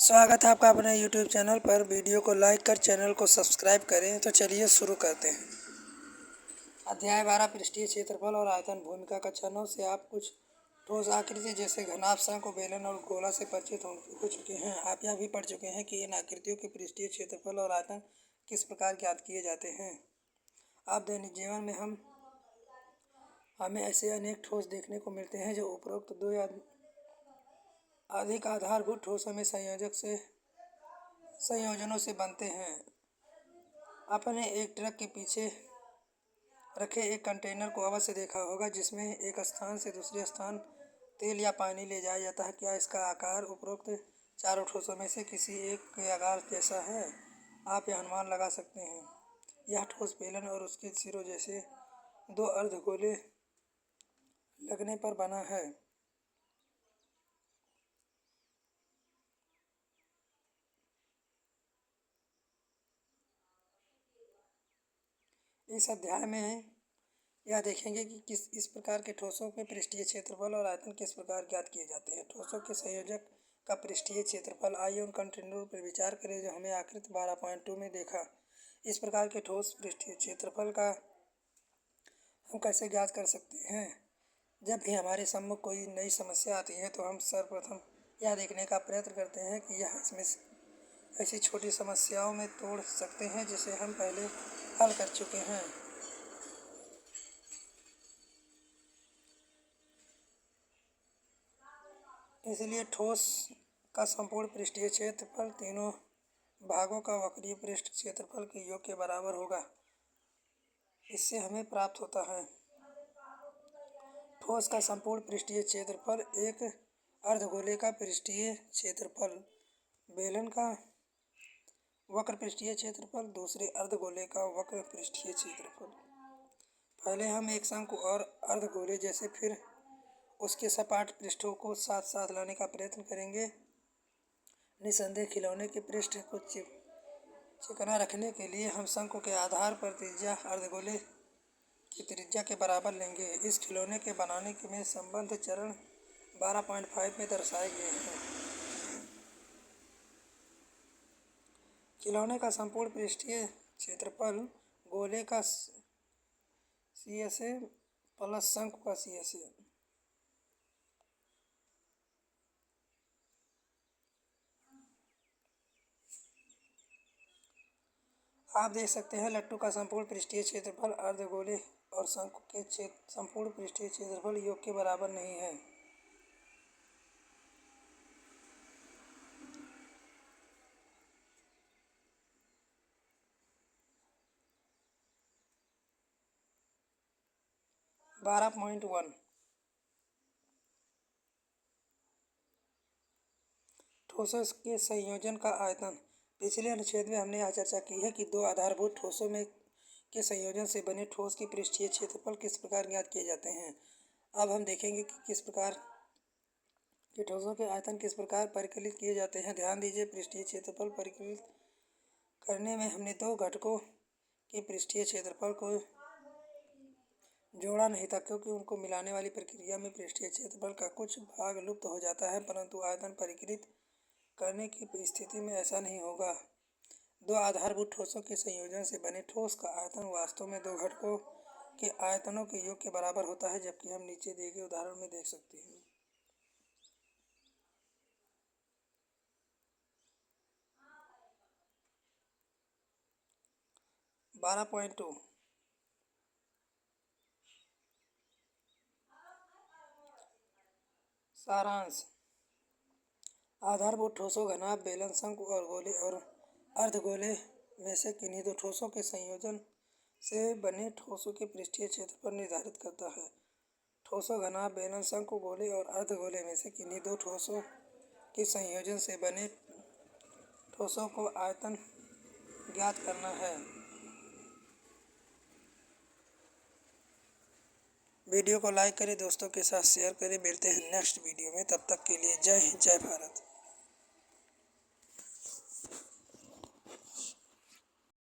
स्वागत है आपका अपने YouTube चैनल पर। वीडियो को लाइक कर चैनल को सब्सक्राइब करें। तो चलिए शुरू करते हैं। अध्याय 12 पृष्ठीय क्षेत्रफल और आयतन। भूमिका कक्षा 9 से आप कुछ ठोस आकृति जैसे घनाभ, शंख, बेलन और गोला से परिचित हो चुके हैं। आप यह भी पढ़ चुके हैं कि इन आकृतियों के पृष्ठीय क्षेत्रफल और आयतन किस प्रकार ज्ञात किए जाते हैं। आप दैनिक जीवन में हमें ऐसे अनेक ठोस देखने को मिलते हैं जो उपरोक्त दो या अधिक आधारभूत ठोसों में संयोजनों से बनते हैं। आपने एक ट्रक के पीछे रखे एक कंटेनर को अवश्य देखा होगा जिसमें एक स्थान से दूसरे स्थान तेल या पानी ले जाया जाता है। क्या इसका आकार उपरोक्त चारों ठोसों में से किसी एक के आकार जैसा है? आप यह अनुमान लगा सकते हैं। यह ठोस बेलन और उसके सिरों जैसे दो अर्धगोले लगने पर बना है। इस अध्याय में यह देखेंगे कि इस प्रकार के ठोसों के पृष्ठीय क्षेत्रफल और आयतन किस प्रकार ज्ञात किए जाते हैं। ठोसों के संयोजक का पृष्ठीय क्षेत्रफल। आइए उन कंटेनरों पर विचार करें जो हमें आकृति 12.2 में देखा। इस प्रकार के ठोस पृष्ठीय क्षेत्रफल का हम कैसे ज्ञात कर सकते हैं? जब भी हमारे सम्मुख कोई नई समस्या आती है तो हम सर्वप्रथम यह देखने का प्रयत्न करते हैं कि यह इसमें ऐसी छोटी समस्याओं में तोड़ सकते हैं जिसे हम पहले हल कर चुके हैं। इसलिए ठोस का संपूर्ण पृष्ठीय क्षेत्रफल तीनों भागों का वक्रीय पृष्ठ क्षेत्रफल के योग के बराबर होगा। इससे हमें प्राप्त होता है ठोस का संपूर्ण पृष्ठीय क्षेत्रफल, एक अर्धगोले का पृष्ठीय क्षेत्रफल, बेलन का वक्र पृष्ठीय क्षेत्रफल, दूसरे अर्धगोले का वक्र पृष्ठीय क्षेत्रफल। पहले हम एक शंकु और अर्धगोले जैसे फिर उसके सपाट पृष्ठों को साथ साथ लाने का प्रयत्न करेंगे। निसंदेह खिलौने के पृष्ठ को चिकना रखने के लिए हम शंकु के आधार पर त्रिज्या अर्धगोले की त्रिज्या के बराबर लेंगे। इस खिलौने के बनाने में संबंध चरण 12.5 में दर्शाए गए हैं। खिलौने का संपूर्ण पृष्ठीय क्षेत्रफल गोले का CSA प्लस शंकु का CSA। आप देख सकते हैं लट्टू का संपूर्ण पृष्ठीय क्षेत्रफल अर्धगोले और शंकु के संपूर्ण पृष्ठीय क्षेत्रफल योग के बराबर नहीं है। ठोसों के संयोजन का आयतन। पिछले अनुच्छेद में हमने यह चर्चा की है कि दो आधारभूत ठोसों में के संयोजन से बने ठोस के पृष्ठीय क्षेत्रफल किस प्रकार ज्ञात किए जाते हैं। अब हम देखेंगे कि किस प्रकार के ठोसों के आयतन किस प्रकार परिकलित किए जाते हैं। ध्यान दीजिए, पृष्ठीय क्षेत्रफल परिकलित करने में हमने दो घटकों के पृष्ठीय क्षेत्रफल को जोड़ा नहीं था क्योंकि उनको मिलाने वाली प्रक्रिया में पृष्ठीय क्षेत्रफल का कुछ भाग लुप्त हो जाता है, परंतु आयतन परिकलित करने की स्थिति में ऐसा नहीं होगा। दो आधारभूत ठोसों के संयोजन से बने ठोस का आयतन वास्तव में दो घटकों के आयतनों के योग के बराबर होता है, जबकि हम नीचे दिए गए उदाहरण में देख सकते हैं। सारांश। आधारभूत ठोसों घनाभ, बेलन, शंकु और गोले और अर्धगोले में से किन्हीं दो ठोसों के संयोजन से बने ठोसों के पृष्ठीय क्षेत्रफल निर्धारित करता है। ठोसों घनाभ, बेलन, शंकु, गोले और अर्धगोले में से किन्हीं दो ठोसों के संयोजन से बने ठोसों को आयतन ज्ञात करना है। वीडियो को लाइक करें, दोस्तों के साथ शेयर करें। मिलते हैं नेक्स्ट वीडियो में, तब तक के लिए जय हिंद, जय भारत।